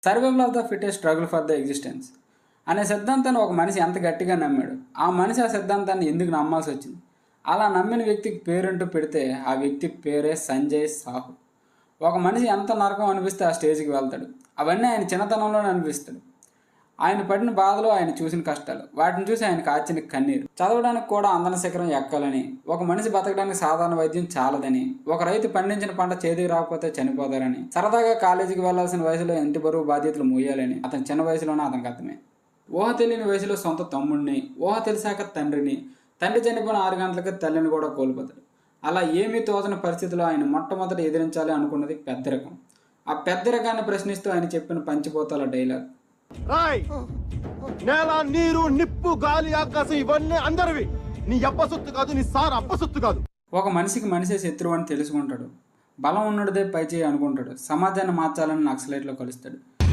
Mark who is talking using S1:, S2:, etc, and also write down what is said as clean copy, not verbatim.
S1: Survival of the fittest struggle for the existence అనే సిద్ధాంతాన్ని ఒక మనిషి ఎంత గట్టిగా నమ్మాడు, ఆ మనిషి ఆ సిద్ధాంతాన్ని ఎందుకు నమ్మాల్సి వచ్చింది, అలా నమ్మిన వ్యక్తికి పేరుంటూ పెడితే ఆ వ్యక్తి పేరే సంజయ్ సాహు. ఒక మనిషి ఎంత నరకం అనిపిస్తే ఆ స్టేజ్కి వెళ్తాడు. అవన్నీ ఆయన చిన్నతనంలోనే అనిపిస్తాడు. ఆయన పడిన బాధలు, ఆయన చూసిన కష్టాలు, వాటిని చూసి ఆయన కాచిన కన్నీరు. చదవడానికి కూడా అందన శిఖరం ఎక్కాలని, ఒక మనిషి బతకడానికి సాధారణ వైద్యం చాలదని, ఒక రైతు పండించిన పంట చేతికి రాకపోతే చనిపోతారని, సరదాగా కాలేజీకి వెళ్లాల్సిన వయసులో ఇంటి బరువు బాధ్యతలు మోయాలని అతని చిన్న వయసులోనే అతనికి అర్థమే. ఊహ తెలియని వయసులో సొంత తమ్ముడిని, ఊహ తెలిసాక తండ్రిని, తండ్రి చనిపోయిన 6 గంటలకి తల్లిని కూడా కోల్పోతాడు. అలా ఏమీ తోచని పరిస్థితిలో ఆయన మొట్టమొదట ఎదిరించాలి అనుకున్నది పెద్దరికం. ఆ పెద్దరికాన్ని ప్రశ్నిస్తూ ఆయన చెప్పిన పంచిపోతాల డైలాగ్,
S2: నేల, నీరు, నిప్పు, గాలి, ఆకాశం ఇవన్నీ అందరివి. నీ అప్పసొత్తు కాదు, నీ సార్ అప్పసొత్తు కాదు.
S1: ఒక మనిషికి మనిషే శత్రువు అని తెలుసుకుంటాడు. బలం ఉన్నదే పైచేయి అనుకుంటాడు. సమాజాన్ని మార్చాలని నక్సలైట్లో కలుస్తాడు.